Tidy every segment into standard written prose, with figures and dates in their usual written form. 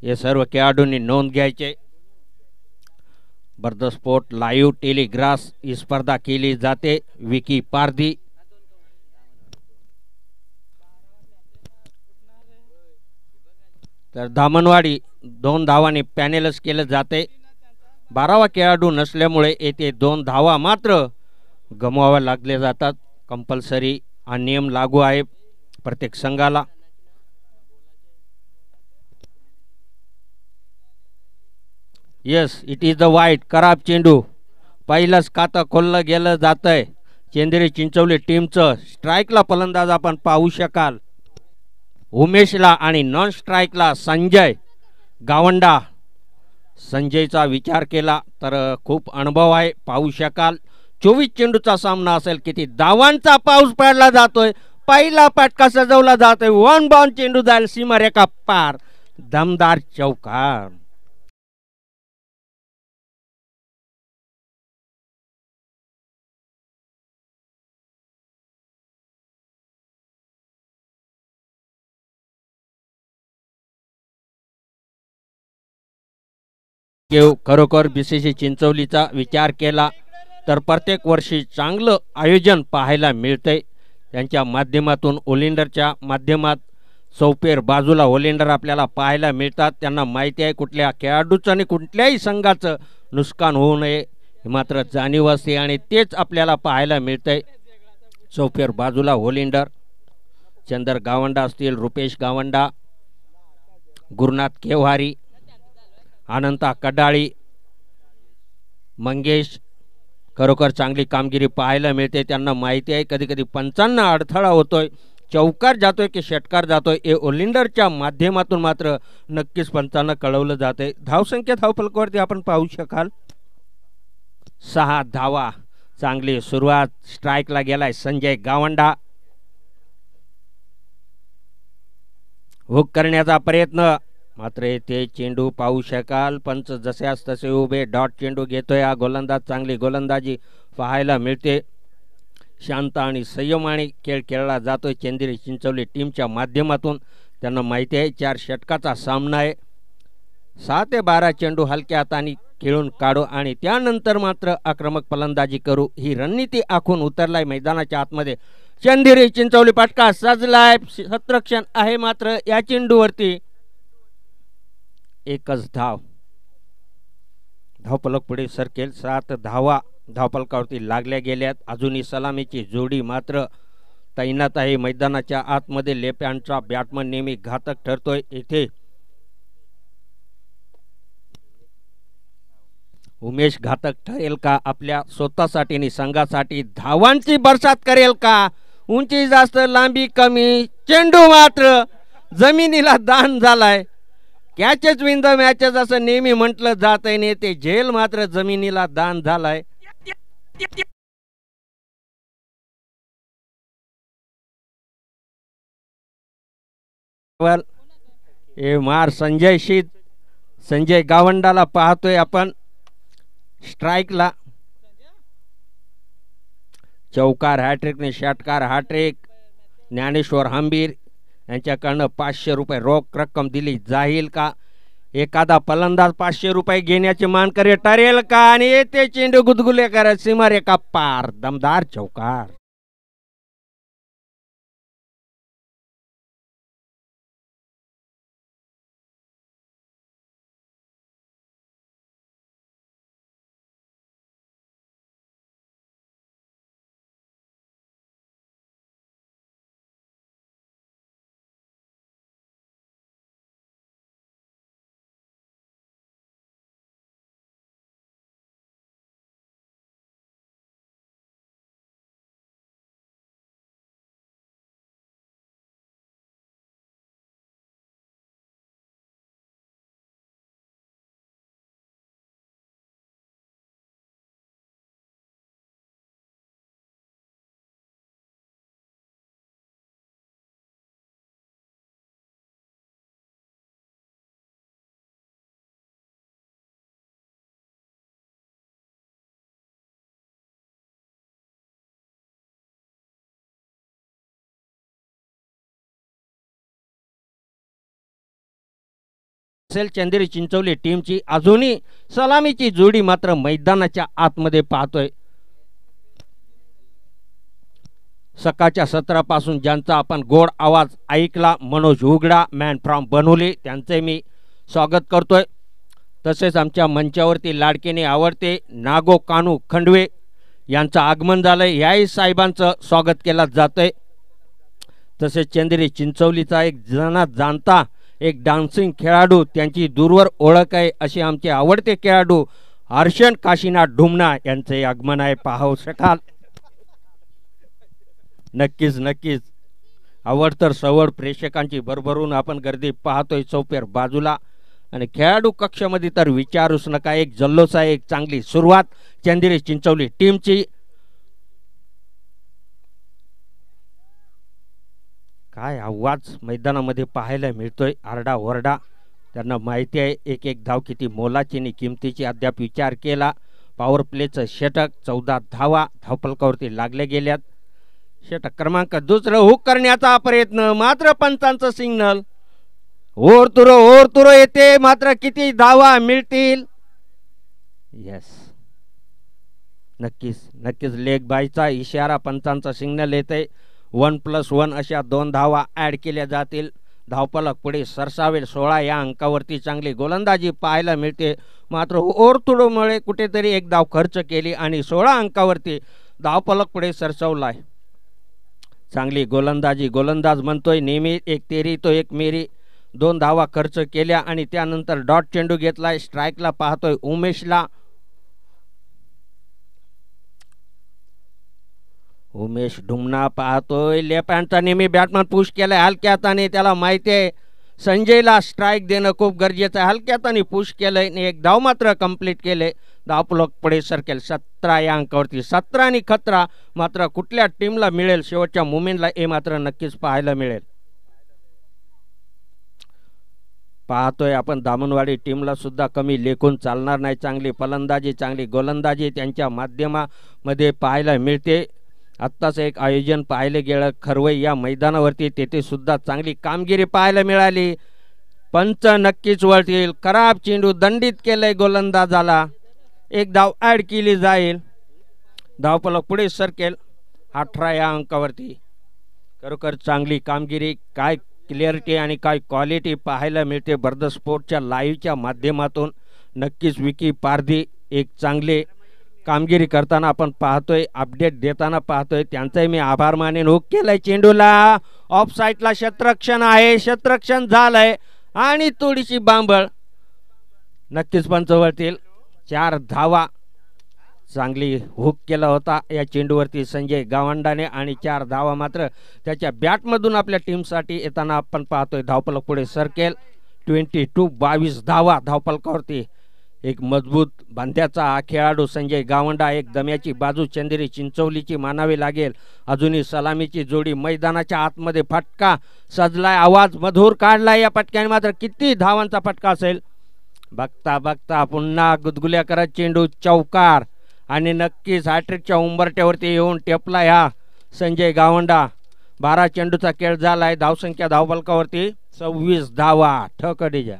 हे सर्व खेळाडूंनी नोंद घ्यायचे। बर्द स्पोर्ट लाईव्ह टेलिग्रास ही स्पर्धा केली जाते विकी पारधी। तर धामणवाडी 2 धावांनी पॅनेलच केलं जाते। 12वा खेळाडू नसल्यामुळे येथे 2 धावा मात्र गमवाव्या लागले जातात। कंपल्सरी हा नियम लागू आहे प्रत्येक संघाला। यस इट इज द वाईट खराब चेंडू। पहिलंच खातं खोललं गेलं जातंय चेंदेरी चिंचवली टीमचं। स्ट्राईकला फलंदाज आपण पाहू शकाल उमेशला आणि नॉन स्ट्राईकला संजय गावंडा। संजयचा विचार केला तर खूप अनुभव आहे पाहू शकाल। 24 चेंडूचा सामना असेल किती धावांचा पाऊस पडला जातोय। पहिला फटका सजवला जातोय 1 बाउंड चेंडू जाईल सीमारेखा पार दमदार चौकार। खरोखर बीसीसी चिंचवलीचा विचार केला तर प्रत्येक वर्षी चांगलं आयोजन पाहायला मिळतंय। त्यांच्या माध्यमातून ओलिंडरच्या माध्यमात चौफेर बाजूला ओलिंडर आपल्याला पाहायला मिळतात। त्यांना माहिती आहे कुठल्या खेळाडूचं आणि कुठल्याही संघाचं नुकसान होऊ नये हे मात्र जाणीव असते आणि तेच आपल्याला पाहायला मिळतंय। चौफेर बाजूला ओलिंडर चंदर गावंडा असतील रुपेश गावंडा गुरुनाथ केवारी अनंता कडाळी मंगेश खरोखर चांगली कामगिरी पाहायला मिळते। त्यांना माहिती आहे कधी कधी पंचांना अडथळा होतोय चौकार जातोय की षटकार जातोय हे ओलिंडरच्या माध्यमातून मात्र नक्कीच पंचांना कळवलं जाते। धावसंख्या धावफलकावरती आपण पाहू शकाल 6 धावा। चांगली सुरुवात स्ट्राईकला गेलाय संजय गावंडा। हुक करण्याचा प्रयत्न मात्र ते चेंडू पाहू शकाल पंच जसेच तसे उभे डॉट चेंडू घेतोय हा गोलंदाज। चांगली गोलंदाजी पाहायला मिळते। शांत आणि संयमाने खेळ खेळला जातोय चेंदेरी चिंचवली टीमच्या माध्यमातून। त्यांना माहिती आहे 4 षटकाचा सामना आहे। 6 ते 12 चेंडू हलक्या हाताने खेळून काढू आणि त्यानंतर मात्र आक्रमक फलंदाजी करू ही रणनीती आखून उतरलाय मैदानाच्या आतमध्ये। चेंदेरी चिंचवली फटका सजलाय क्षेत्ररक्षण आहे मात्र या चेंडूवरती एकच धाव। धावफलक पुढे सरकेल 7 धावा धावफलकावरती लागल्या गेल्यात। अजूनही सलामीची जोडी मात्र तैनात आहे मैदानाच्या आतमध्ये। लेफ्ट हँडचा बॅट्समन नेहमी घातक ठरतोय येथे। उमेश घातक ठरेल का आपल्या स्वतःसाठी आणि संघासाठी धावांची बरसात करेल का? उंची जास्त लांबी कमी चेंडू मात्र जमिनीला दान झालाय। कॅचेस विन द मॅचेस असं नेहमी म्हटलं जात आहे ते झेल मात्र जमिनीला दान झालाय। हे मार संजय शीत संजय गावंडाला पाहतोय आपण स्ट्राईकला। चौकार हॅट्रिकने षटकार हॅट्रिक ज्ञानेश्वर हंबीर यांच्याकडनं 500 रुपये रोख रक्कम दिली जाईल का? एखादा फलंदाज 500 रुपये घेण्याची मानकरी ठरेल का? आणि ते चेंडू गुदगुले करत सीमारेखा पार दमदार चौकार। असेल चंदेरी चिंचवली टीमची अजूनही सलामीची जोडी मात्र मैदानाच्या आतमध्ये पाहतोय. सकाळच्या सत्रापासून ज्यांचा आपण गोड आवाज ऐकला, मनोज उगडा मॅन फ्रॉम बनोली, त्यांचे मी स्वागत करतोय. तसेच आमच्या मंचावरती लाडकेने आवडते नागो कानू खंडवे यांचं आगमन झालंय, याही साहेबांचं स्वागत केलं जातंय. तसेच चंदेरी चिंचवलीचा एक जणात जाणता एक डान्सिंग खेळाडू, त्यांची दूरवर ओळख आहे असे आमचे आवडते खेळाडू हर्षण काशीनाथ ढुमना यांचे आगमन आहे, पाहू शकाल. नक्कीच नक्कीच आवडतर सवड प्रेक्षकांची भरभरून आपण गर्दी पाहतोय चौपेर बाजूला. आणि खेळाडू कक्षामध्ये तर विचारूच नका, एक जल्लोष आहे, एक चांगली सुरुवात चंदेरी चिंचवली टीमची. काय आवाज मैदानामध्ये पाहायला मिळतोय, आरडा ओरडा. त्यांना माहिती आहे एक एक धाव किती मोलाची आणि किमतीची. अद्याप विचार केला पॉवर प्लेचं षटक, 14 धावा धावफलकावरती लागले गेल्यात. षटक क्रमांक दुसरं हुक करण्याचा प्रयत्न, मात्र पंचांचं सिग्नल. ओरतुरो येते, मात्र किती धावा मिळतील. यस, नक्कीच नक्कीच लेग बायचा इशारा, पंचांचा सिग्नल येते. 1+1 अशा 2 धावा ॲड केल्या जातील. धावफलक पुढे सरसावेल. 16 या अंकावरती चांगली गोलंदाजी पाहायला मिळते, मात्र ओरतुडोमुळे कुठेतरी एक धाव खर्च केली आणि 16 अंकावरती धावफलक पुढे सरसावलाय. चांगली गोलंदाजी, गोलंदाज म्हणतोय नेहमी एक तेरी तो एक मेरी. 2 धावा खर्च केल्या आणि त्यानंतर डॉट चेंडू घेतलाय. स्ट्राईकला पाहतोय उमेशला. उमेश ढुमना पाहतोय लेफ्ट हँडचा नेहमी बॅटमॅन पुश केलाय हलक्या हाताने. त्याला माहिती आहे संजयला स्ट्राईक देणं खूप गरजेचं आहे. हलक्या हाताने पुश केलंय आणि एक धाव मात्र कंप्लीट केले. धावफलक पुढे सरकेल. 17 या अंकावरती 17 आणि खतरा. मात्र कुठल्या टीमला मिळेल शेवटच्या मुमेंटला हे मात्र नक्कीच पाहायला मिळेल. पाहतोय आपण दामनवाडी टीमला सुद्धा कमी लेखून चालणार नाही. चांगली फलंदाजी, चांगली गोलंदाजी त्यांच्या माध्यमामध्ये पाहायला मिळते. आत्ताच एक आयोजन पाहायला गेलं खरवई या मैदानावरती, तेथे सुद्धा चांगली कामगिरी पाहायला मिळाली. पंच नक्कीच वळतील. खराब चेंडू दंडित केलंय गोलंदाजाला. एक धाव ॲड केली जाईल. धावफलक पुढे सरकेल 18 या अंकावरती. खरोखर चांगली कामगिरी, काय क्लिअरिटी आणि काय क्वालिटी पाहायला मिळते बर्द स्पोर्टच्या लाईव्हच्या माध्यमातून. नक्कीच विकी पारधी एक चांगले कामगिरी करताना आपण पाहतोय, अपडेट देताना पाहतोय. त्यांचाही मी आभार मानेन. हुक केलंय चेंडूला, ऑफ साईडला क्षेत्ररक्षण आहे, क्षेत्ररक्षण झालंय आणि थोडीशी बांबळ. नक्कीच पंच वळतील. 4 धावा. चांगली हुक केला होता या चेंडूवरती संजय गावंडाने आणि 4 धावा मात्र त्याच्या बॅटमधून आपल्या टीमसाठी येताना आपण पाहतोय. धावफलक पुढे सरकेल. 22 धावा धावफलकावरती. एक मजबूत बांध्याचा हा खेळाडू संजय गावंडा. एक दम्याची बाजू चंदेरी चिंचवलीची मानावी लागेल. अजूनही सलामीची जोडी मैदानाच्या आतमध्ये. फटका सजलाय, आवाज मधुर काढलाय या फटक्याने. मात्र किती धावांचा फटका असेल बघता बघता पुन्हा गुदगुल्या करत चेंडू चौकार आणि नक्कीच हॅट्रिकच्या उंबरट्यावरती येऊन टेपला ह्या संजय गावंडा. 12 चेंडूचा खेळ झालाय. धावसंख्या धावफलकावरती 26 धावा. ठकडीजा.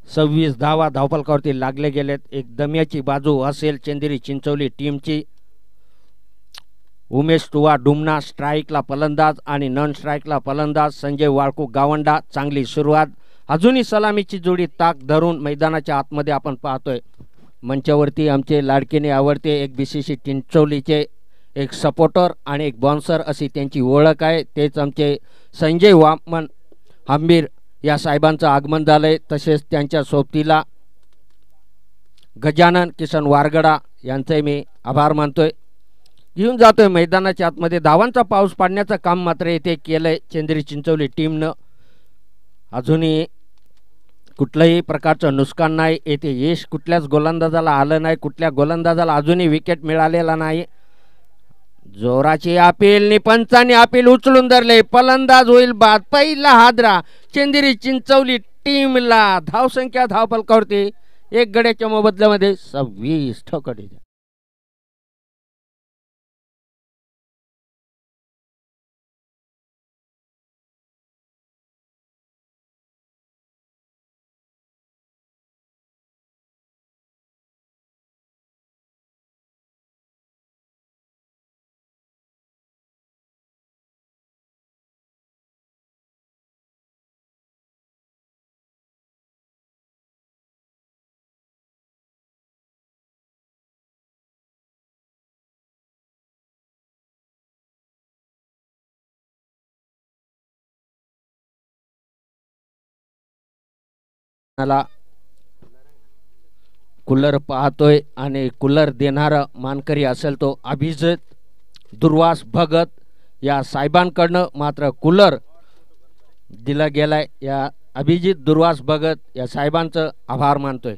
26 धावा धावफलकावरती लागले गेलेत. एक दम्याची बाजू असेल चंदेरी चिंचोली टीमची. उमेश टुवा डुमना स्ट्राईकला फलंदाज आणि नॉन स्ट्राईकला फलंदाज संजय वाळकू गावंडा. चांगली सुरुवात. अजूनही सलामीची जोडी ताक धरून मैदानाच्या आतमध्ये आपण पाहतोय. मंचावरती आमचे लाडकीने आवडते एक BCC चिंचोलीचे एक सपोर्टर आणि एक बॉन्सर अशी त्यांची ओळख आहे. तेच आमचे संजय वामन हंबीर या साहेबांचं आगमन झालंय. तसेच त्यांच्या सोबतीला गजानन किसन वारगडा यांचे मी आभार मानतोय. घेऊन जातोय मैदानाच्या आतमध्ये. धावांचा पाऊस पाडण्याचं काम मात्र येथे केलंय चंदेरी चिंचोली टीमनं. अजूनही कुठलंही प्रकारचं नुकसान नाही. येथे यश कुठल्याच गोलंदाजाला आलं नाही. कुठल्या गोलंदाजाला अजूनही विकेट मिळालेला नाही. जोराची अपील पंचांनी अपील उचलून धरले. फलंदाज होईल बाद. पहिला हादरा चंदेरी चिंचोली टीमला. धावसंख्या धावफलकावरती एक गड्याच्या मोबदल्यामध्ये 26 ठोकडी. कूलर पाहतोय आणि कूलर देणारा मानकरी असेल तो अभिजित दुर्वास भगत या साहेबांकडनं मात्र कूलर दिला गेलाय. या अभिजित दुर्वास भगत या साहेबांचं आभार मानतोय.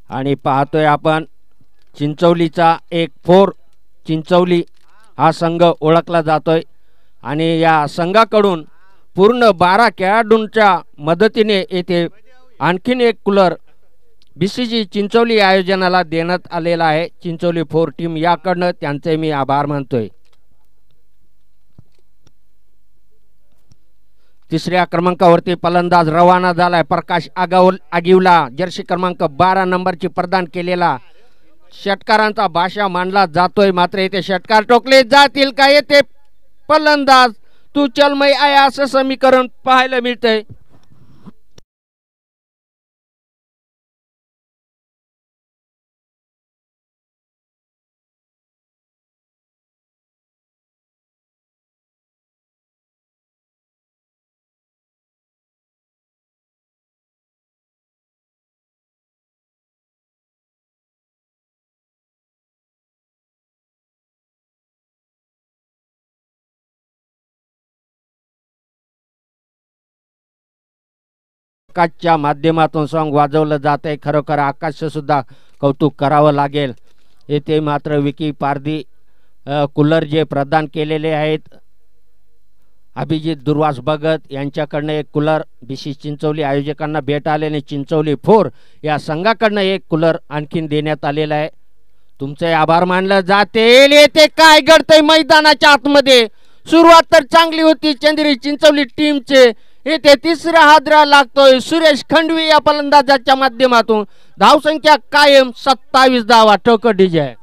आणि पाहतोय आपण चिंचोलीचा एक 4 चिंचोली हा संघ ओळखला जातोय आणि या संघाकडून पूर्ण 12 खेळाडूंच्या मदतीने येथे आणखीन एक कूलर BCC चिंचोली आयोजनाला देण्यात आलेला आहे. चिंचोली 4 टीम याकडनं त्यांचे मी आभार मानतोय. तिसऱ्या क्रमांकावरती फलंदाज रवाना झालाय. प्रकाश आगिवला जर्सी क्रमांक 12 नंबरची प्रदान केलेला षटकारांचा भाषा मानला जातोय. मात्र येथे षटकार टोकले जातील का? येथे फलंदाज तू चलमय आहे असं समीकरण पाहायला मिळतंय. आकाशच्या माध्यमातून सॉंग वाजवलं जात आहे. खरोखर आकाशचं सुद्धा कौतुक करावं लागेल. येथे मात्र विकी पारधी कूलर जे प्रदान केलेले आहेत अभिजित दुर्वास भगत यांच्याकडनं एक कूलर BCC चिंचोली आयोजकांना भेट आल्याने चिंचोली 4 या संघाकडनं एक कूलर आणखीन देण्यात आलेला आहे. तुमचे आभार मानले जातील. येथे काय घडतंय मैदानाच्या आतमध्ये? सुरुवात तर चांगली होती चंदेरी चिंचोली टीमचे. येथे तिसरा हादरा लागतोय सुरेश खंडवी या फलंदाजाच्या माध्यमातून. धावसंख्या कायम 27 धावा. ठोकर डीजे.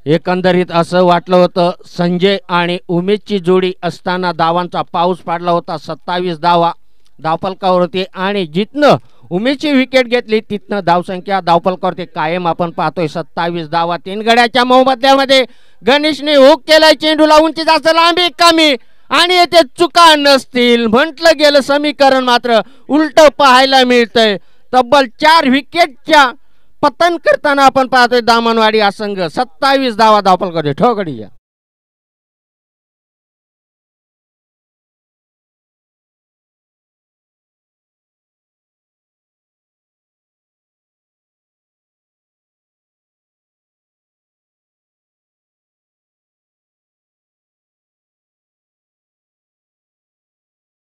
एकंदरीत असं वाटलं होतं संजय आणि उमेशची जोडी असताना धावांचा पाऊस पाडला होता. 27 धावा धावफलकावरती आणि जिथनं उमेशची विकेट घेतली तिथनं धावसंख्या धावफलकावरती कायम आपण पाहतोय 27 धावा. 3 गड्याच्या मोबदल्यामध्ये गणेशने हुक केलाय. चेंडूला उंची जास्त लांबी कमी आणि येथे चुका नसतील म्हटलं गेलं समीकरण मात्र उलट पाहायला मिळतंय. तब्बल 4 विकेटच्या पतन करताना आपण पाहतोय दामनवाडी हा संघ 27 धावा धावफल करतोय. ठोकडी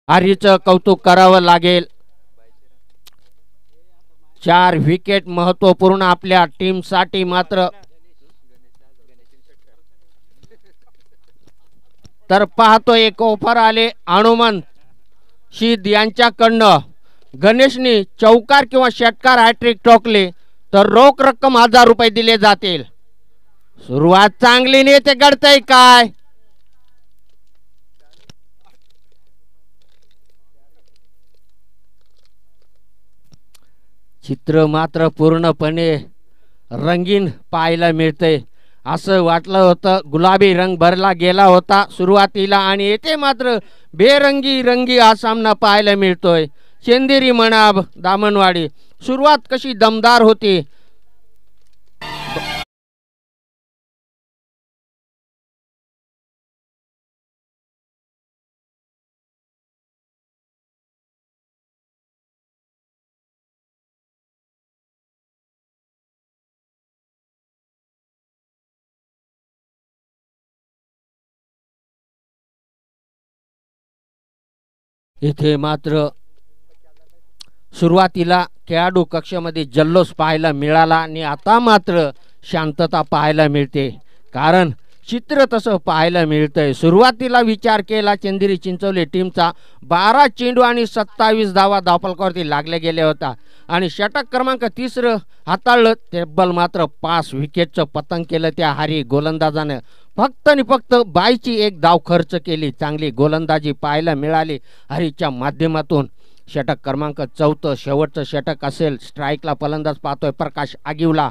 आर्यचं कौतुक करावं लागेल. 4 विकेट महत्वपूर्ण आपल्या टीम साठी. मात्र तर पाहतो एक ऑफर आले हनुमंत शीद यांच्याकडनं. गणेशनी चौकार किंवा षटकार हॅट्रिक ठोकले तर रोख रक्कम 1000 रुपये दिले जातील. सुरुवात चांगली नाही ते घडतंय काय. चित्र मात्र पूर्णपणे रंगीन पाहायला मिळते. असं वाटलं होतं गुलाबी रंग भरला गेला होता सुरुवातीला आणि येथे मात्र बेरंगी रंगी हा सामना पाहायला मिळतोय. चेंदेरी मनाब दामनवाडी. सुरुवात कशी दमदार होती. इथे मात्र सुरुवातीला खेळाडू कक्षामध्ये जल्लोष पाहायला मिळाला आणि आता मात्र शांतता पाहायला मिळते. कारण चित्र तसं पाहायला मिळतंय. सुरुवातीला विचार केला चंदेरी चिंचोली टीमचा 12 चेंडू आणि 27 धावा धावफलकावरती लागले गेले होता आणि षटक क्रमांक 3 हाताळलं. तेब्बल मात्र 5 विकेटचं पतंग केलं त्या हारी गोलंदाजानं. फक्त आणि फक्त बाईची एक धाव खर्च केली. चांगली गोलंदाजी पाहायला मिळाली हरीच्या माध्यमातून. षटक क्रमांक 4 शेवटचं षटक असेल. स्ट्राईकला फलंदाज पाहतोय प्रकाश आगिवला.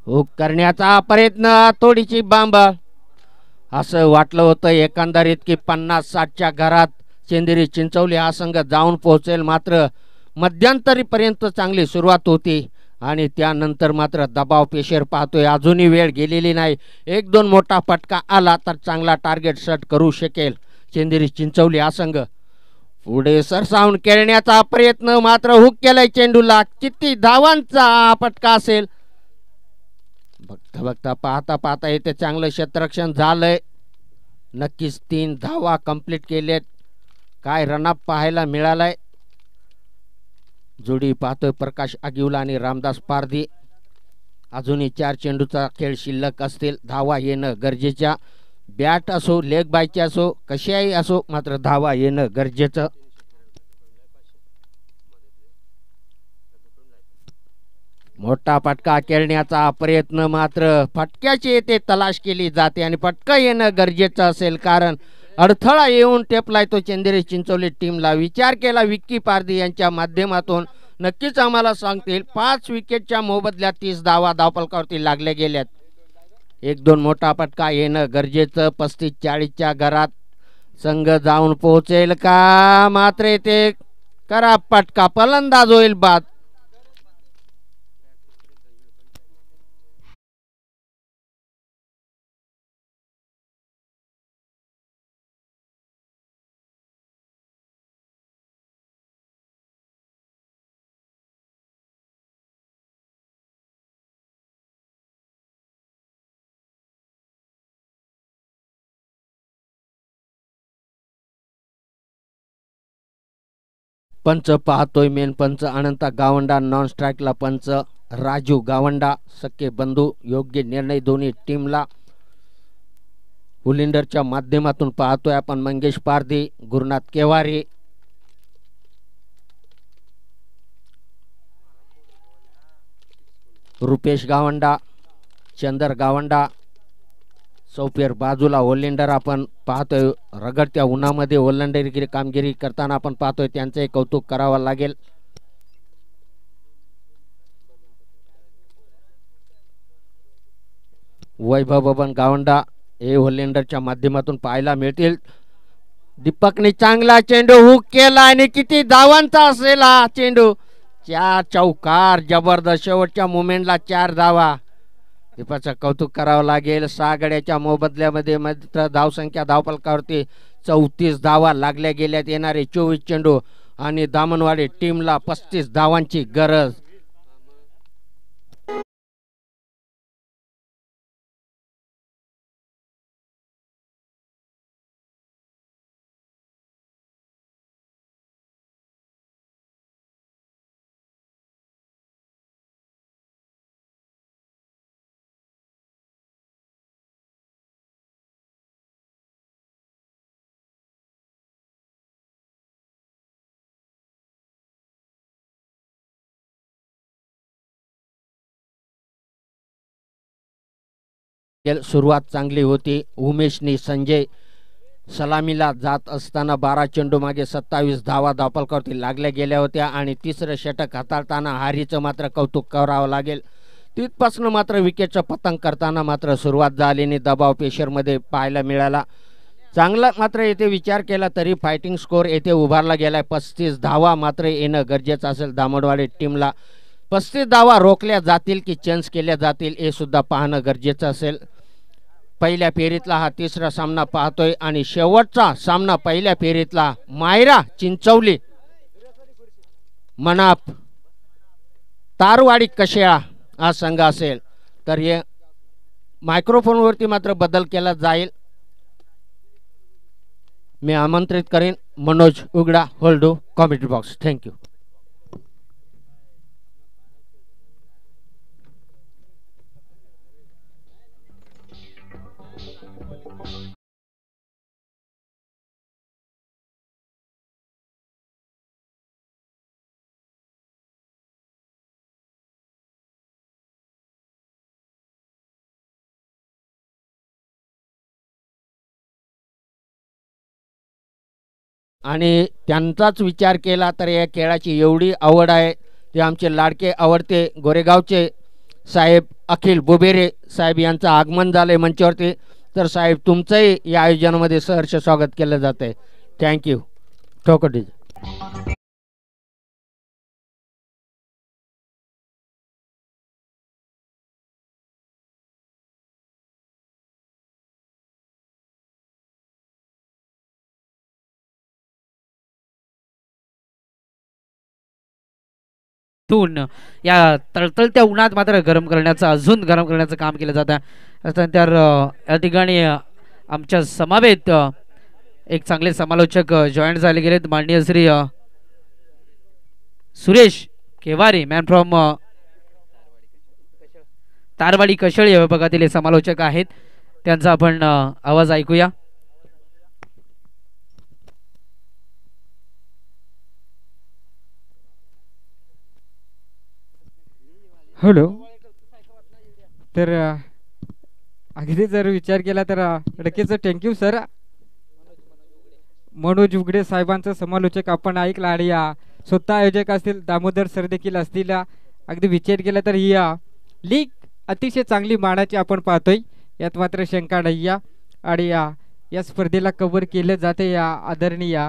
हुक करण्याचा प्रयत्न थोडीची बांब. असं वाटलं होतं एकंदरीत की 50-60च्या घरात चेंदेरी चिंचोली हा संघ जाऊन पोहोचेल. मात्र मध्यंतरीपर्यंत चांगली सुरुवात होती आणि त्यानंतर मात्र दबाव पेशर पाहतोय. अजूनही वेळ गेलेली नाही. 1-2 मोठा फटका आला तर चांगला टार्गेट सेट करू शकेल चेंदेरी चिंचोली हा संघ. पुढे सरसावून खेळण्याचा प्रयत्न मात्र हुक केलाय चेंडूला. किती धावांचा फटका असेल. बघता बघता पाहता पाहता इथे चांगलं क्षेत्ररक्षण झालंय. नक्कीच 3 धावा कंप्लीट केलेत. काय रनअप पाहायला मिळालाय. जोडी पाहतोय प्रकाश आगिवला आणि रामदास पारधी. अजूनही 4 चेंडूचा खेळ शिल्लक असतील. धावा येणं गरजेच्या. बॅट असो लेग बायचे असो कशाही असो मात्र धावा येणं गरजेचं. मोठा फटका खेळण्याचा प्रयत्न मात्र फटक्याची येथे तलाश केली जाते आणि फटका येणं गरजेचं असेल. कारण अडथळा येऊन टेपलाय तो चेंदेरी चिंचोली टीमला. विचार केला विक्की पारधी यांच्या माध्यमातून. नक्कीच आम्हाला सांगतील 5 विकेटच्या मोबदल्यात 30 धावा धावफलकावरती लागल्या गेल्यात. 1-2 मोठा फटका येणं गरजेचं. 35-40च्या घरात संघ जाऊन पोहोचेल का. मात्र येथे करा फटका. फलंदाज होईल बाद. पंच पाहतोय मेन पंच अनंता गावंडा. नॉन स्ट्राईकला पंच राजू गावंडा. सख्खे बंधू. योग्य निर्णय दोन्ही टीमला. हुलिंडरच्या माध्यमातून पाहतोय आपण मंगेश पारधी गुरुनाथ केवारी. रुपेश गावंडा चंदर गावंडा. सौफेर बाजूला ओलेंडर आपण पाहतोय. रगडत्या उन्हामध्ये ओलंडरगिरी कामगिरी करताना आपण पाहतोय. त्यांचे कौतुक करावं लागेल. वैभव बबन गावंडा हे ओलेंडरच्या माध्यमातून पाहायला मिळतील. दीपकने चांगला चेंडू हुक केला आणि किती धावांचा असेल हा चेंडू. 4 चौकार, जबरदस्त शेवटच्या मोमेंटला 4 धावा. दीपाचं कौतुक करावं लागेल. 6 गड्याच्या मोबदल्यामध्ये मात्र धावसंख्या धावफलकावरती 34 धावा लागल्या गेल्यात. येणारे 24 चेंडू आणि दामनवाडी टीमला 35 धावांची गरज. सुरुवात चांगली होती. उमेशनी संजय सलामीला जात असताना 12 चेंडू मागे 27 धावा धावफलकावरती लागल्या गेल्या होत्या आणि तिसरं षटक हाताळताना हारीचं मात्र कौतुक करावं लागेल. तिथपासून मात्र विकेटचं पतंग करताना मात्र सुरुवात झाल्याने दबाव पेशरमध्ये पाहायला मिळाला. चांगला मात्र येथे विचार केला तरी फायटिंग स्कोर येथे उभारला गेलाय. 35 धावा मात्र येणं गरजेचं असेल. दामोडवाडी टीमला 35 धावा रोखल्या जातील की चेंज केल्या जातील हे सुद्धा पाहणं गरजेचं असेल. पहिल्या फेरीतला हा तिसरा सामना पाहतोय आणि शेवटचा सामना पहिल्या फेरीतला मायरा चिंचवली मनाप तारवाडी कशेळा हा संघ असेल. तर हे मायक्रोफोनवरती मात्र बदल केला जाईल. मी आमंत्रित करेन मनोज उगडा होल्डो कॉमेंट्री बॉक्स. थँक्यू. आणि त्यांचाच विचार केला तर या खेळाची एवढी आवड आहे. ते आमचे लाडके आवडते गोरेगावचे साहेब अखिल बुबेरे साहेब यांचं आगमन झालंय मंचावरती. तर साहेब तुमचंही या आयोजनामध्ये सहर्ष स्वागत केलं जात आहे. थँक्यू. ठोकडी. या तळतळत्या उन्हात मात्र गरम करण्याचं अजून गरम करण्याचं काम केलं जातं. त्यानंतर या ठिकाणी आमच्या समवेत एक चांगले समालोचक जॉईन झाले गेलेत. माननीय श्री सुरेश केवारी मॅन फ्रॉम तारवाडी कशळ या विभागातील समालोचक आहेत. त्यांचा आपण आवाज ऐकूया. हॅलो. तर अगदी जर विचार केला तर नक्कीच थँक्यू सर. मनोज उगडे साहेबांचं समालोचक आपण ऐकला आणि स्वतः आयोजक असतील दामोदर सर देखील असतील. अगदी विचार केला तर ही लीग अतिशय चांगली मानाची आपण पाहतोय. यात मात्र शंका नाही. आणि या स्पर्धेला कव्हर केलं जाते या आदरणीय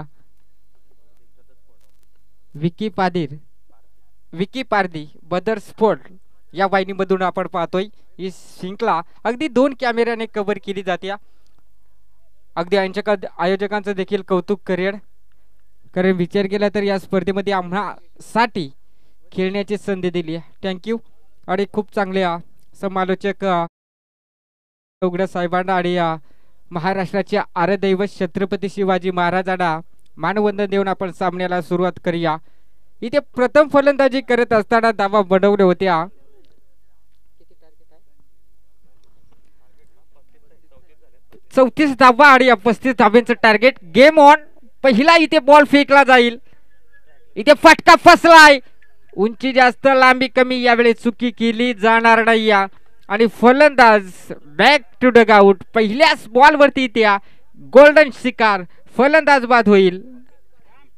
विकी पारदी बदर स्पोर्ट या वाहिनीमधून आपण पाहतोय. ही शृंखला अगदी 2 कॅमेऱ्याने कव्हर केली जाते. अगदी आयोजकांचं देखील कौतुक करेन. कारण विचार केला तर या स्पर्धेमध्ये आम्हासाठी खेळण्याची संधी दिली. थँक्यू. आणि खूप चांगले समालोचक उगडे साहेबांना आणि महाराष्ट्राचे आराध्यदैवत छत्रपती शिवाजी महाराजांना मानवंदन देऊन आपण सामन्याला सुरुवात करूया. इथे प्रथम फलंदाजी करत असताना धावा बनवल्या होत्या. चौतीस धावा आणि 35 धावांचं टार्गेट. Game on. पहिला इथे बॉल फेकला जाईल. इथे फटका फसलाय. उंची जास्त लांबी कमी. यावेळी चुकी केली जाणार नाही. आणि फलंदाज बॅक टू डग आउट. पहिल्याच बॉल वरती त्या गोल्डन शिकार. फलंदाज बाद होईल.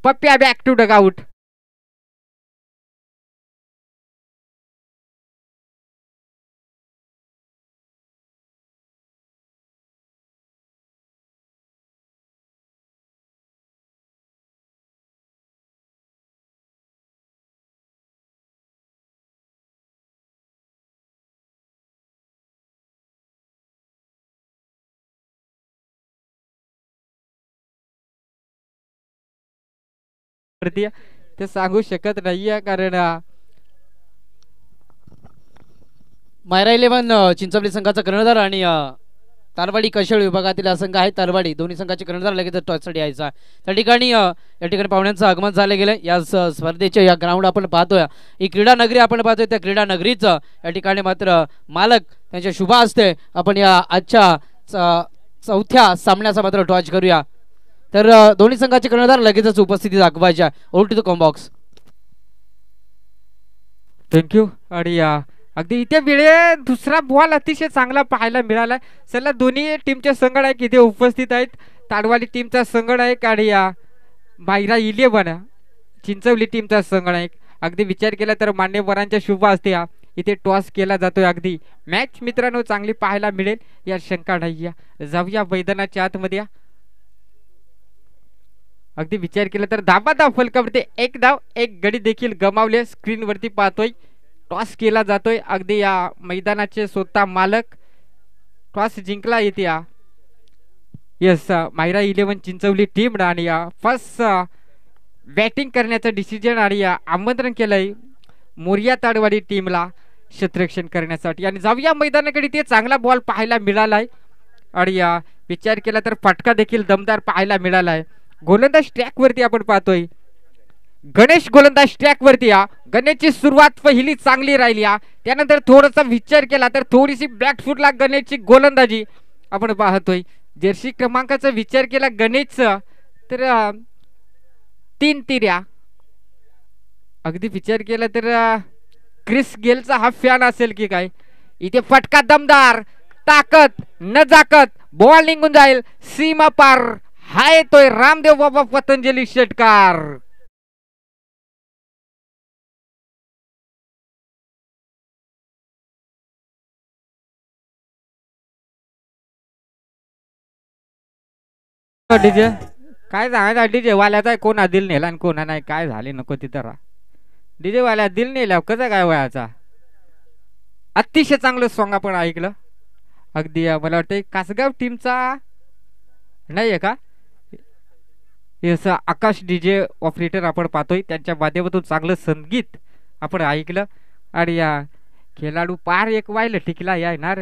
पप्प्या बॅक टू डग आउट. वरती ते सांगू शकत नाहीये कारण मायरा 11 चिंचवली संघाचा कर्णधार आणि तारवाडी कशेळ विभागातील हा संघ आहे. तारवाडी दोन्ही संघाचे कर्णधार लगेच टॉससाठी यायचा. त्या ठिकाणी या ठिकाणी पाहुण्यांचं आगमन झाले गेलं. या स्पर्धेचे या ग्राउंड आपण पाहतोय, ही क्रीडा नगरी आपण पाहतोय. त्या क्रीडा नगरीचं या ठिकाणी मात्र मालक त्यांच्या शुभ हस्ते आपण या आजच्या चौथ्या सामन्याचा मात्र टॉच करूया. तर दोन्ही संघाचे कर्णधार लगेचच उपस्थिती दाखवायच्या. Over to the combox. Thank you. आणि अगदी इथे वेळे दुसरा बॉल अतिशय चांगला पाहायला मिळाला. चला दोन्ही टीमचे संघनायक इथे उपस्थित आहेत. ताडवाली टीमचा संघनायक आणि मायरा 11 चिंचवली टीमचा संघनायक. अगदी विचार केला तर मान्यवरांच्या शुभ हस्ते इथे टॉस केला जातोय. अगदी मॅच मित्रांनो चांगली पाहायला मिळेल या शंका नाही. जाऊया मैदानाच्या आतमध्ये. अगदी विचार केला तर धाव फलकावरती एक धाव एक गडी देखील गमावले. स्क्रीन वरती पाहतोय टॉस केला जातोय. अगदी या मैदानाचे स्वतः मालक टॉस जिंकला येते. यस मायरा 11 चिंचवली टीम आणि फर्स्ट बॅटिंग करण्याचं डिसिजन आणि आमंत्रण केलंय मोरिया ताडवाडी टीमला क्षेत्ररक्षण करण्यासाठी. आणि जाऊया मैदानाकडे. ते चांगला बॉल पाहायला मिळालाय आणि विचार केला तर फटका देखील दमदार पाहायला मिळालाय. गोलंदाज ट्रॅक वरती आपण पाहतोय गणेश गोलंदाज ट्रॅक वरती. गणेशची सुरुवात पहिली चांगली राहिली. त्यानंतर थोडासा विचार केला तर थोडीशी बॅकफुटला गणेशची गोलंदाजी आपण पाहतोय. जर्सी क्रमांकाचा विचार केला गणेशचा तर 3 तिर्या. अगदी विचार केला तर क्रिस गेलचा हा फॅन असेल की काय. इथे फटका दमदार ताकद न जाकत बॉल निघून जाईल सीमा पार. हा येतोय रामदेव बाबा पतंजली षटकार. डीजे काय सांगायचं. डीजे वाल्याचा कोण दिल नेला आणि कोणा नाही काय झाले नको तिथं. डीजे वाल्या दिल नेल्या कसं काय वयाचा. अतिशय चांगलं सॉंग आपण ऐकलं. अगदी मला वाटतं कासगाव टीमचा नाहीये का. यस आकाश डीजे ऑपरेटर आपण पाहतोय. त्यांच्या माध्यमातून चांगलं संगीत आपण ऐकलं. आणि खेळाडू पार एक व्हायला टिकला येणार.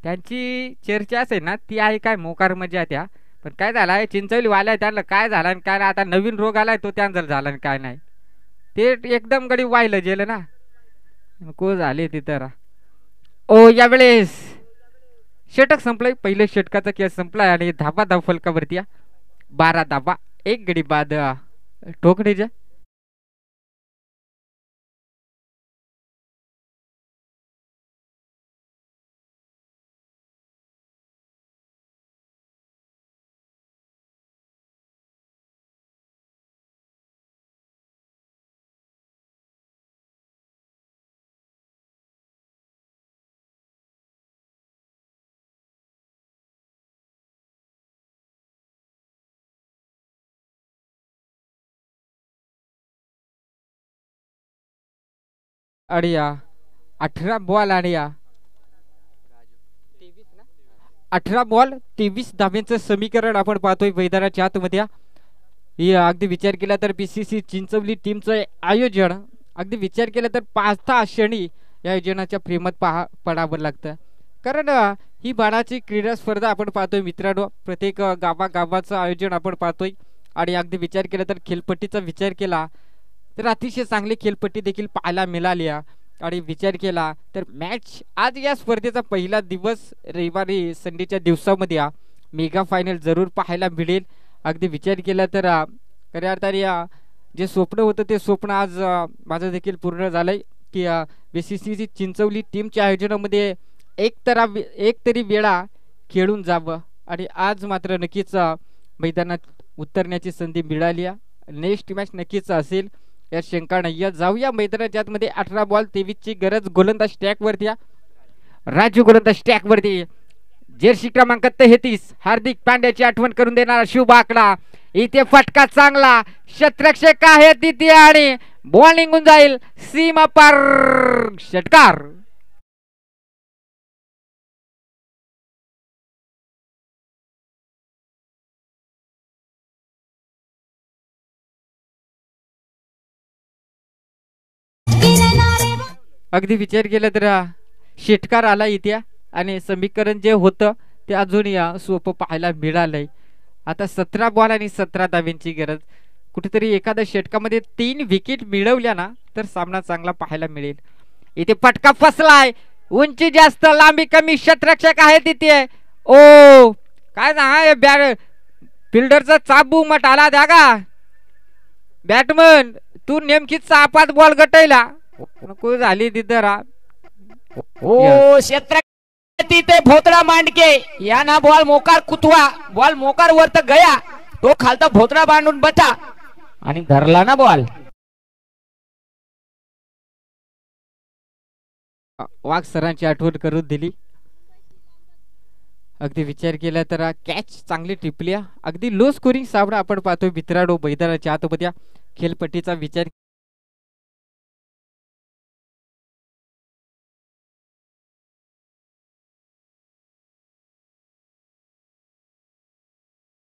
त्यांची चर्चा असेल ना ती आहे काय मोकार मजा त्या. पण काय झालाय चिंचवली वाल्या त्यांना काय झालं आणि काय आता नवीन रोग आलाय तो त्यांचा झाला आणि काय नाही. ते एकदम गडी व्हायला गेलं ना को झाले तिथं. ओ यावेळेस षटक संपलंय. पहिले षटकाचा खेळ संपलाय आणि धाव फलकावरती 12 धावा 1 गडी बाद ठोकणीच्या. आणि 18 बॉल आणि 18 बॉल 23 धाब्यांचं समीकरण आपण पाहतोय मैदानाच्या आतमध्ये. अगदी विचार केला तर बीसीसी चिंचवली टीमचं आयोजन अगदी विचार केला तर 5 क्षणी या आयोजनाच्या प्रेमात पडावं लागतं. कारण ही बाळाची क्रीडा स्पर्धा आपण पाहतोय मित्रांनो. प्रत्येक गावागावाचं आयोजन आपण पाहतोय. आणि अगदी विचार केला तर खेळपट्टीचा विचार केला तर अतिशय चांगली खेळपट्टी देखील पाहायला मिळाली. आणि विचार केला तर मॅच आज या स्पर्धेचा पहिला दिवस रविवारी संडेच्या दिवसामध्ये मेगा फायनल जरूर पाहायला मिळेल. अगदी विचार केला तर खऱ्या अर्थाने जे स्वप्न होतं ते स्वप्न आज माझं देखील पूर्ण झालंय की बीसीसीची चिंचवली टीमच्या आयोजनामध्ये एक तरी वेळा खेळून जावं. आणि आज मात्र नक्कीच मैदानात उतरण्याची संधी मिळाली. नेक्स्ट मॅच नक्कीच असेल या शंका नाही. जाऊया मैदानाच्या आतमध्ये. 18 बॉल 23 ची गरज. गोलंदाज स्टॅक वरती राजू गोलंदाज स्टॅक वरती. जर्सी क्रमांक 33 हार्दिक पांड्याची आठवण करून देणारा शुभ आकडा. इथे फटका चांगला क्षेत्ररक्षक आहे तिथे आणि बॉल निघून जाईल सीमा पार षटकार. अगदी विचार केला तर षटकार आला इथे आणि समीकरण जे होतं ते अजून सोपं पाहायला मिळालंय. आता 17 बॉल आणि 17 धाव्यांची गरज. कुठेतरी एखाद्या षटकामध्ये 3 विकेट मिळवल्या ना तर सामना चांगला पाहायला मिळेल. इथे फटका फसलाय. उंची जास्त लांबी कमी क्षेत्ररक्षक आहे तिथे. ओ काय सांगा फिल्डरचा चाबू मट आला द्या का बॅटमन तू नेमकी 6-5 बॉल गटयला नको झाली तिथं रा. ओ क्षेत्र तिथे भोतडा मांडके या ना बॉल मोकार कुतवा बॉल मोकार वर तर गया तो खालता भोतडा बांधून बचा आणि धरला ना बॉल. वाघ सरांची आठवण करून दिली. अगदी विचार केला तर कॅच चांगली टिपली. अगदी लो स्कोरिंग सामना आपण पाहतोय मित्रांनो मैदानाच्या आतमध्ये खेळपट्टीचा विचार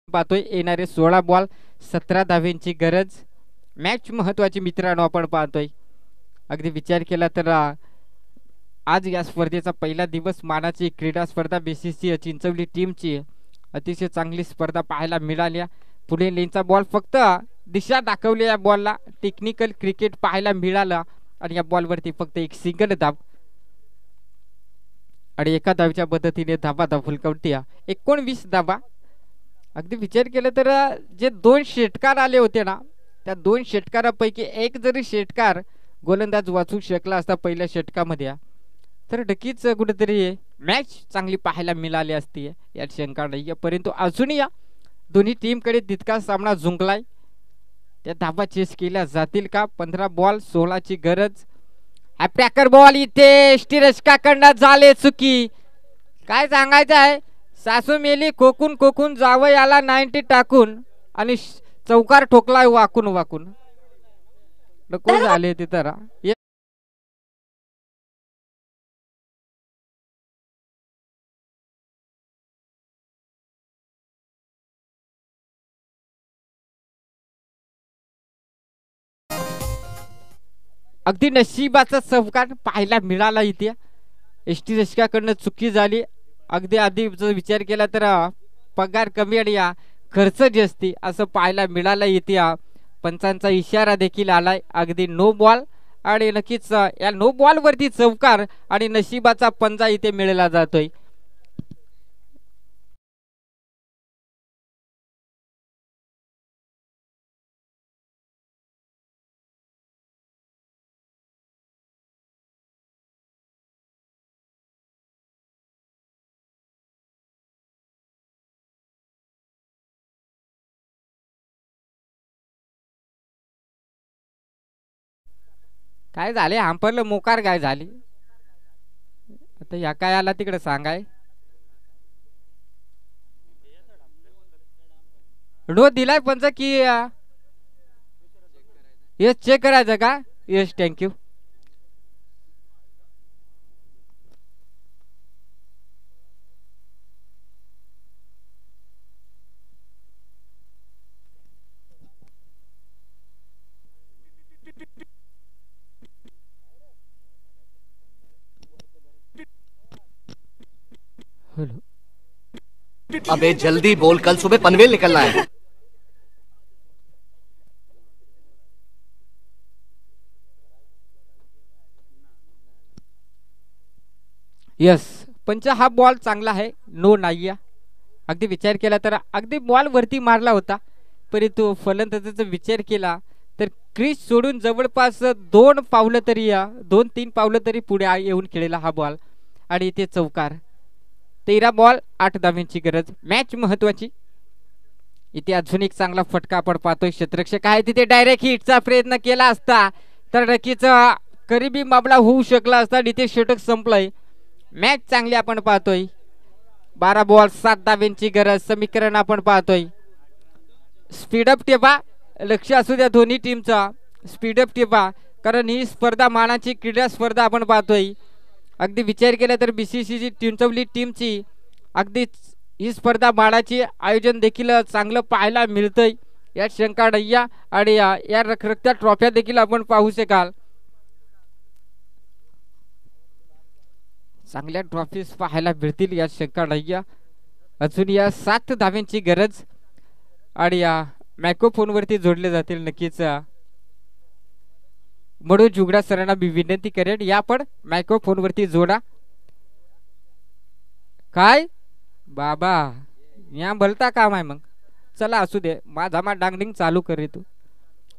पाहतोय. येणारे 16 बॉल 17 धाव्यांची गरज. मॅच महत्वाची मित्रांनो आपण पाहतोय. अगदी विचार केला तर आज या स्पर्धेचा पहिला दिवस मानाची क्रीडा स्पर्धा बीसीसी चिंचवली टीमची अतिशय चांगली स्पर्धा पाहायला मिळाली. पुढे लेनचा बॉल फक्त दिशा दाखवली. या बॉलला टेक्निकल क्रिकेट पाहायला मिळालं आणि या बॉलवरती फक्त एक सिंगल धाव आणि एका धावच्या पद्धतीने धावा फुलकवटी 19 धावा. अगदी विचार केला तर जे 2 षटकार आले होते ना त्या 2 षटकारापैकी एक जरी षटकार गोलंदाज वाचू शकला असता पहिल्या षटकामध्ये तर नक्कीच कुठेतरी मॅच चांगली पाहायला मिळाली असती यात शंका नाही. परंतु अजूनही दोन्ही टीमकडे तितका सामना जिंकलाय. त्या धावा चेस केल्या जातील का. 15 बॉल 16 ची गरज. पॅकर बॉल इथे स्टिरस्काकडनं झाले चुकी. काय सांगायचं आहे सासू मेली कोकून कोकून जावं याला 90 टाकून आणि चौकार ठोकलाय वाकून वाकून नको झाले तिथं. अगदी नशिबाचा चौकार पाहायला मिळाला इथे. एसटी रक्षकाकडनं चुकी झाली. अगदी आधी जर विचार केला तर पगार कमी आणि खर्च जास्ती असं पाहायला मिळालं इथे. पंचांचा इशारा देखील आलाय. अगदी नो बॉल आणि नक्कीच या नो बॉल वरती चौकार आणि नशिबाचा पंजा इथे मिळाला जातोय. काय झाले हंपरलं मोकार काय झाली आता या काय आला तिकडे सांगाय. नो दिलाय पंच की यस चेक करायचं का. Yes thank you. अबे जल्दी बोल कल सुबह पनवेल निकलना है. यस पंच हा बॉल चांगला आहे. नो नाही. अगदी विचार केला तर अगदी बॉल वरती मारला होता परंतु फलंदाजाचा विचार केला तर क्रीज सोडून जवळपास 2 पावलं तरी 2-3 पावलं तरी पुढे येऊन खेळलेला हा बॉल आणि इथे चौकार. 13 बॉल 8 धाव्यांची गरज. मॅच महत्वाची. इथे अजून एक चांगला फटका आपण पाहतोय. क्षेत्ररक्षक आहे तिथे डायरेक्ट हिटचा प्रयत्न केला असता तर नक्कीच करीबी मामला होऊ शकला असता. इथे षटक संपलंय. मॅच चांगली आपण पाहतोय. 12 बॉल 7 धाव्यांची गरज. समीकरण आपण पाहतोय. स्पीडअप ठेवा. लक्ष असू द्या दोन्ही टीमचा. स्पीडअप ठेवा कारण ही स्पर्धा मानाची क्रीडा स्पर्धा आपण पाहतोय. अगदी विचार केला तर बीसीसीची चिंचवली टीमची अगदी ही स्पर्धा मानाची आयोजन देखील चांगलं पाहायला मिळतंय. यात शंका नाही. आणि या रखरखत्या ट्रॉफ्या देखील आपण पाहू शकाल. चांगल्या ट्रॉफीज पाहायला मिळतील या शंका नाही. अजून या 7 धाव्यांची गरज आणि या मायक्रोफोनवरती जोडले जातील नक्कीच. म्हणून जुगडा सरांना मी विनंती करेन या पण मायक्रोफोनवरती जोडा. काय बाबा या भलता काम आहे मग. चला असू दे माझा डांगडिंग चालू करे तू.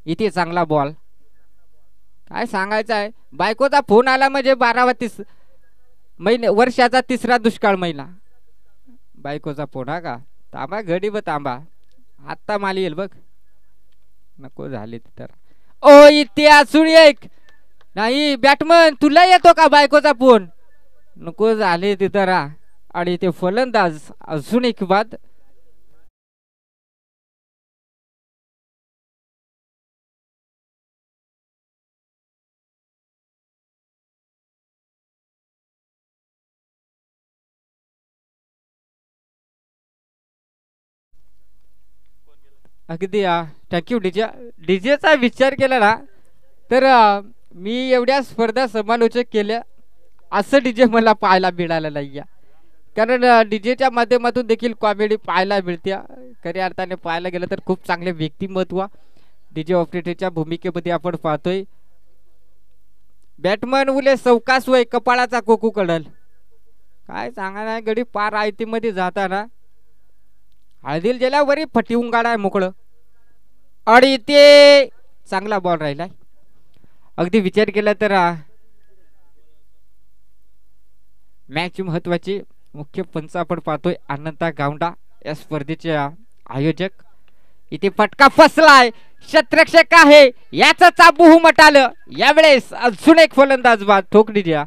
इथे चांगला बॉल काय सांगायचं आहे. बायकोचा फोन आला म्हणजे 12 महिने वर्षाचा 3रा दुष्काळ महिना. बायकोचा फोन हा का. तांबा घडी व तांबा आत्ता माल येईल बघ. नको झाले तर ओ इथे असून एक नाही बॅटमन तुला येतो का बायकोचा फोन. नको झाले तिथं आणि ते फलंदाज अजून एक बाद. अगदी थँक्यू डीजेचा विचार केला ना तर मी एवढ्या स्पर्धा समालोचक केल्या असं डीजे मला पाहायला मिळालं नाही. कारण डीजेच्या माध्यमातून देखील कॉमेडी पाहायला मिळते. खऱ्या अर्थाने पाहायला गेलं तर खूप चांगले व्यक्तिमत्व डीजे ऑपरेटरच्या भूमिकेमध्ये आपण पाहतोय. बॅटमन उले सवकास वय कपाळाचा कोकू कडल काय सांगा नाही गडी पार आयतीमध्ये जाताना हळदील गेल्या वरी फटिवून गाडाय मोकळं आणि ते चांगला बॉल राहिलाय. अगदी विचार केला तर मॅच महत्वाची मुख्य पंच आपण पाहतोय अनंता गावंडा या स्पर्धेचे आयोजक. इथे फटका फसलाय शतरक्षक आहे याचा चाबू मटालं. यावेळेस अजून एक फलंदाज बाद ठोकली द्या.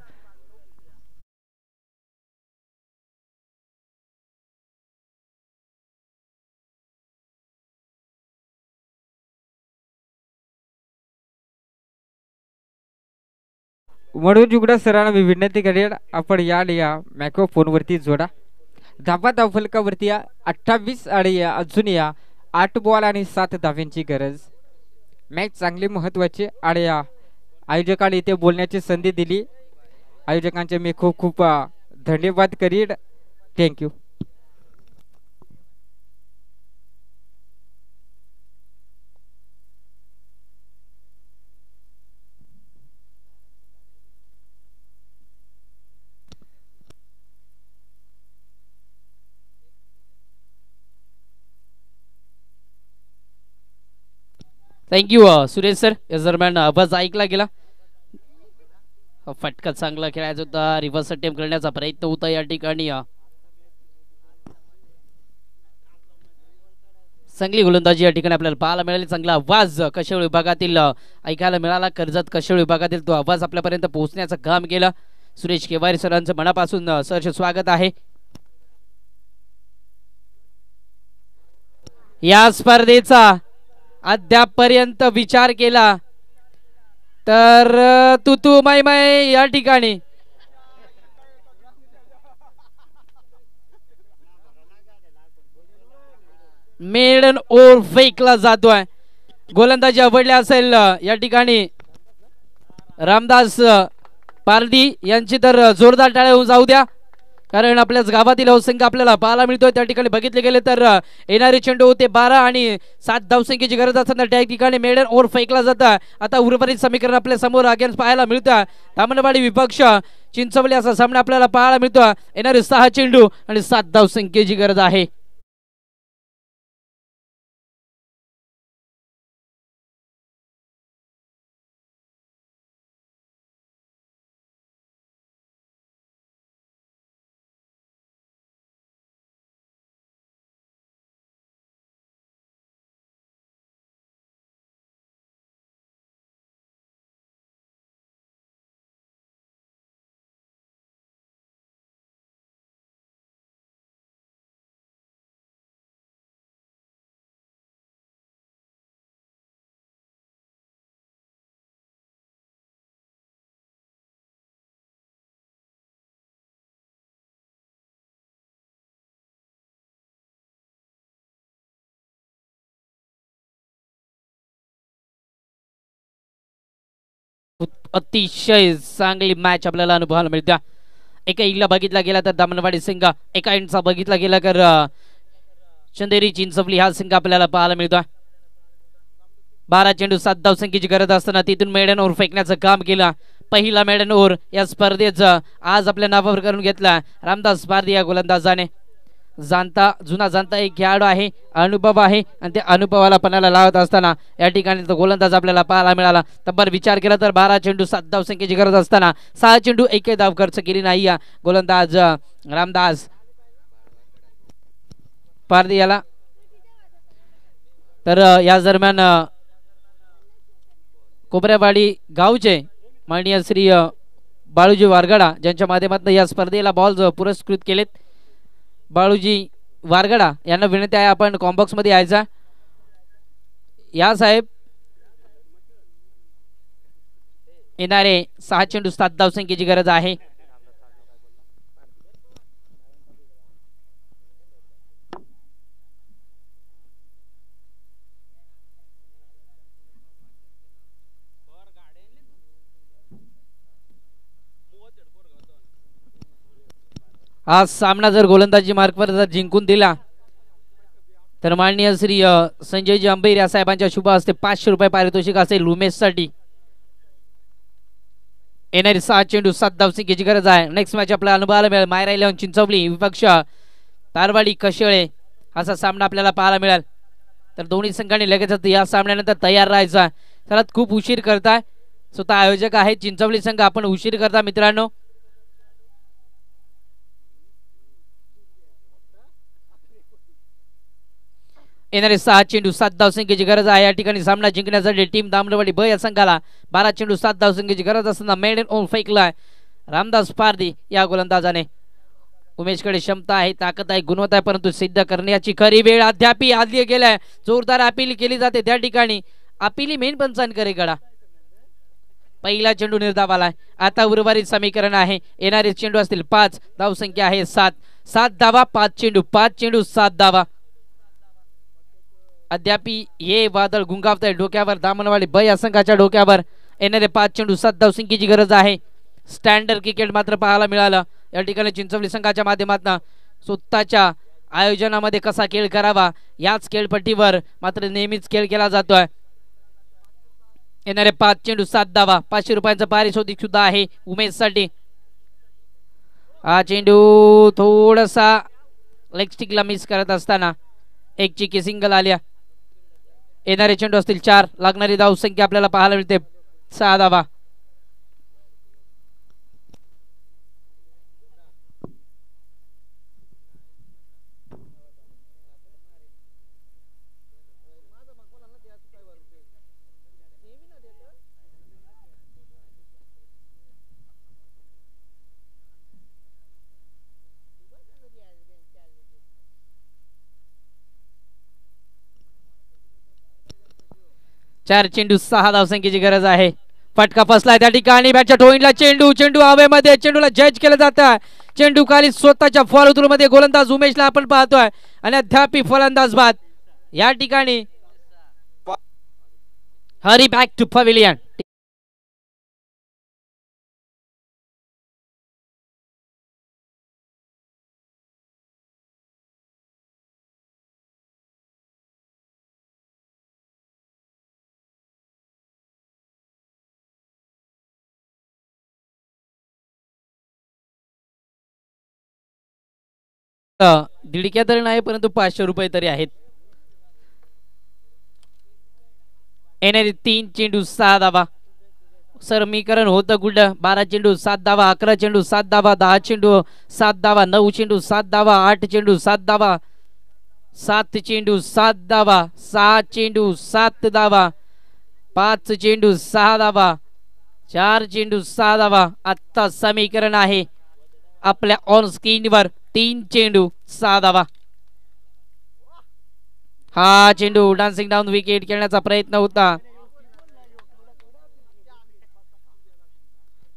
म्हणून जुगडा सरांना मी विनंती करेन आपण या मायक्रोफोनवरती जोडा. धाबा धावफलकावरती 28 आणि अजून 8 बॉल आणि 7 धाव्यांची गरज. मॅच चांगली महत्वाची आणि आयोजकांनी इथे बोलण्याची संधी दिली. आयोजकांचे मी खूप खूप धन्यवाद करीन. थँक्यू. Thank you Suresh sir. या दरम्यान आवाज ऐकला गेला. फटका चांगला खेळायचा होता. रिव्हर्स अटेम्प्ट करण्याचा प्रयत्न होता या ठिकाणी. चांगली गोलंदाजी या ठिकाणी आपल्याला पाहायला मिळाली. चांगला आवाज कशेळ विभागातील ऐकायला मिळाला. कर्जत कशेळ विभागातील तो आवाज आपल्यापर्यंत पोहोचण्याचं काम केलं. सुरेश केवारी सरांचं मनापासून सहर्ष स्वागत आहे. या स्पर्धेचा अद्यापर्यंत विचार केला तर तू मै या ठिकाणी मेडन ओव्हर फेकला जातोय. गोलंदाजी आवडली असेल या ठिकाणी रामदास पारडी यांची तर जोरदार टाळ्या होऊन जाऊ द्या. कारण आपल्याच गावातील धावसंख्या आपल्याला पाहायला मिळतोय. त्या ठिकाणी बघितले गेले तर येणारे चेंडू होते 12 आणि 7 धावसंख्येची गरज असताना त्या ठिकाणी मेडन ओव्हर फेकला जातं. आता उर्वरित समीकरण आपल्या समोर अगेन्स्ट पाहायला मिळतं. तामणवाडी विपक्ष चिंचवली असा सामना आपल्याला पाहायला मिळतो. येणारे 6 चेंडू आणि 7 धावसंख्येची गरज आहे. अतिशय चांगली मॅच आपल्याला अनुभवायला मिळते. एका इडला बघितला गेला तर दामनवाडी संघ, एका इंडचा बघितला गेला तर चंदेरी चिंचवली हा संघ आपल्याला पाहायला मिळतोय. 12 चेंडू 7 धावसंख्येची गरज असताना तिथून मेडन ओव्हर फेकण्याचं काम केलं. पहिला मेडन ओव्हर या स्पर्धेचं आज आपल्या नावावर करून घेतला रामदास पारधी या गोलंदाजाने. जुना जाणता एक खेळाडू आहे, अनुभव आहे आणि त्या अनुभवाला पणाला लावत असताना या ठिकाणी तो गोलंदाज आपल्याला पाहायला मिळाला. तब्बल विचार केला तर 12 चेंडू 7 धावसंख्येची गरज असताना 6 चेंडू 1 धाव खर्च केली नाही या गोलंदाज रामदास पारधी याला. तर या दरम्यान कोपऱ्यावाडी गावचे माननीय श्री बाळूजी वारगडा ज्यांच्या माध्यमातून या स्पर्धेला बॉल पुरस्कृत केलेत, बाळूजी वारगडा यांना विनंती आहे आपण कॉम्बॉक्स मध्ये यायचा. या साहेब. येणारे 6 चेंडू 7 धावसंख्येची गरज आहे. आज सामना जर गोलंदाजी मार्कवर जर जिंकून दिला तर माननीय श्री संजयजी अंबैर या साहेबांच्या शुभ हस्ते 500 रुपये पारितोषिक असेल उमेशसाठी. येणारी 6 चेंडू 7 धावसंख्येची गरज आहे. नेक्स्ट मॅच आपल्याला अनुभवायला मिळेल मायरा इलेव्हन चिंचवली विपक्ष तारवाडी कशेळे असा सामना आपल्याला पाहायला मिळेल. तर दोन्ही संघांनी लगेचच या सामन्यानंतर तयार राहायचा. चला खूप उशीर करताय, स्वतः आयोजक आहे चिंचवली संघ, आपण उशीर करता मित्रांनो. येणारे 6 चेंडू 7 धावसंख्येची गरज आहे. या ठिकाणी सामना जिंकण्यासाठी टीम दामनवाडी ब या संघाला 12 चेंडू 7 धावसंख्येची गरज असताना मेडन ओव्हर फेकलाय रामदास पारधी या गोलंदाजाने. उमेशकडे क्षमता आहे, ताकद आहे, गुणवत्ता आहे, परंतु सिद्ध करण्याची खरी वेळ अद्याप आली गेलाय. जोरदार अपील केली जाते त्या ठिकाणी. अपिली मेन पंचांकडे गडा. पहिला चेंडू निर्धाव आलाय. आता उर्वरित समीकरण आहे. येणारे चेंडू असतील 5, धावसंख्या आहे 7 धावा 5 चेंडू 7 धावा. अद्याप हे वादळ गुंगावत डोक्यावर दामनवाडी ब या संघाच्या डोक्यावर. येणारे 5 चेंडू 7 धावसंख्येची गरज आहे. स्टँडर्ड क्रिकेट मात्र पाहायला मिळालं या ठिकाणी चिंचवली संघाच्या माध्यमातून. स्वतःच्या आयोजनामध्ये कसा खेळ करावा याच खेळपट्टीवर मात्र नेहमीच खेळ केला जातोय. येणारे 5 चेंडू 7 धावा 500 रुपयांचं पारितोषिक सुद्धा आहे उमेशसाठी. हा चेंडू थोडासा लेग स्टिकला मिस करत असताना एक चिकी सिंगल आल्या. येणारे चेंडू असतील 4, लागणारी धावसंख्या आपल्याला पाहायला मिळते 6 धावा. चार चेंडू 6 धावसंख्येची गरज आहे. फटका फसलाय त्या ठिकाणी बॅटच्या टोईंगला चेंडू हवेमध्ये. चेंडूला जज केलं जातं. चेंडू खाली स्वतःच्या फॉलो थ्रू मध्ये गोलंदाज उमेशला आपण पाहतोय आणि अद्याप फलंदाज बाद या ठिकाणी. हरी बॅक टू पवेलियन. दीडक्या तरी नाही परंतु 500 रुपये तरी आहेत. येणारे 3 चेंडू 6 धावा. समीकरण होतं गुड. 12 चेंडू 7 धावा, 11 चेंडू 7 धावा, 10 चेंडू 7 धावा, 9 चेंडू 7 धावा, 8 चेंडू 7 धावा, 7 चेंडू 7 धावा, 6 चेंडू 7 धावा, 5 चेंडू 6 धावा, 4 चेंडू 6 धावा. आता समीकरण आहे आपल्या ऑन स्क्रीनवर 3 चेंडू 6 धावा. हा चेंडू डान्सिंग डाऊन विकेट खेळण्याचा प्रयत्न होता.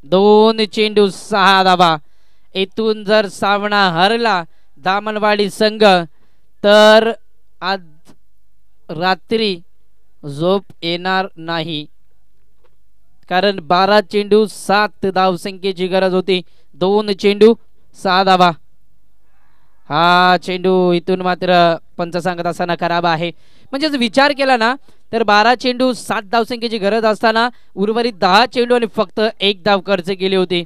2 चेंडू 6 धावा. इथून जर सामना हरला दामनवाडी संघ तर आज रात्री झोप येणार नाही. कारण 12 चेंडू 7 धावसंख्येची गरज होती. 2 चेंडू 6 धावा. हा चेंडू इथून मात्र पंच सांगत असताना खराब आहे. म्हणजे जर विचार केला ना तर 12 चेंडू 7 धावसंख्येची गरज असताना उर्वरित 10 चेंडू आणि फक्त 1 धाव खर्च केली होती.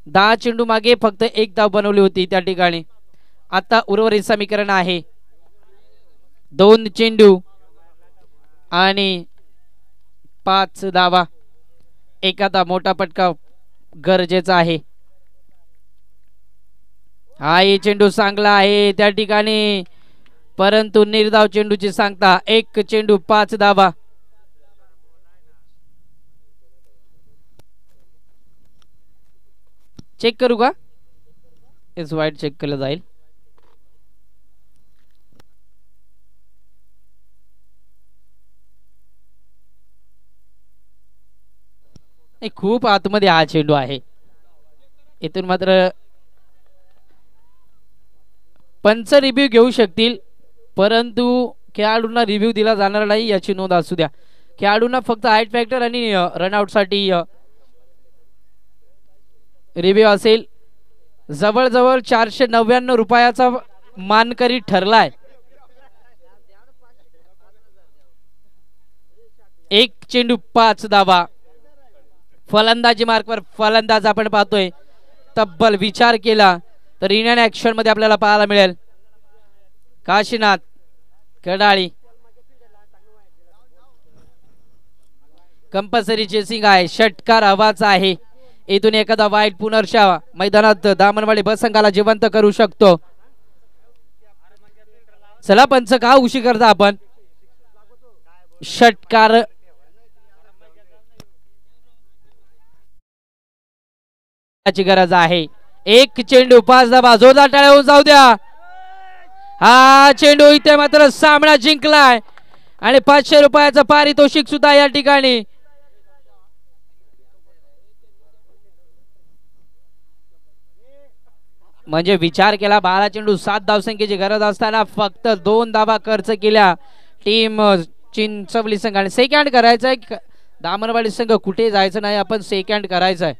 10 चेंडू मागे फक्त 1 धाव बनवली होती त्या ठिकाणी. आता उर्वरित समीकरण आहे 2 चेंडू आणि 5 धावा. एखादा मोठा पटका गरजेचा आहे. हा चेंडू चांगला आहे त्या ठिकाणी, परंतु निर्धाव चेंडूची सांगता 1 चेंडू 5 धावा. चेक करू का? इस वाईट चेक केलं जाईल. खूप आतमध्ये हा चेंडू आहे. इथून मात्र पंच रिव्ह्यू घेऊ शकतील, परंतु खेळाडूंना रिव्ह्यू दिला जाणार नाही याची नोंद असू द्या. खेळाडूंना फक्त हाईट फॅक्टर आणि रनआउट साठी रिव्ह्यू असेल. जवळजवळ 499 रुपयाचा मानकरी ठरलाय. 1 चेंडू 5 धावा. फलंदाजी मार्कवर फलंदाज आपण पाहतोय. तब्बल विचार केला तर इन अँड ऍक्शन मध्ये आपल्याला पाहायला मिळेल काशीनाथ कडाळी. कंपल्सरी चेसिंग आहे. षटकार हवाचा आहे. इथून एखादा वाईट पुनर्शा मैदानात दामनवाडी बस संघाला जिवंत करू शकतो. चला पंच का उशीर करता आपण. षटकार ची गरज आहे. 1 चेंडू 5 धावा. जोरदार टाळ्या होऊन जाऊ द्या. हा चेंडू इथे मात्र सामना जिंकलाय आणि 500 रुपयाचं पारितोषिक सुद्धा या ठिकाणी. म्हणजे विचार केला 12 चेंडू 7 धावसंख्येची गरज असताना फक्त 2 धावा खर्च केल्या टीम चिंचवली संघाने. सेकंड करायचंय. दामनवाडी संघ कुठे जायचं नाही, आपण सेकंड करायचंय.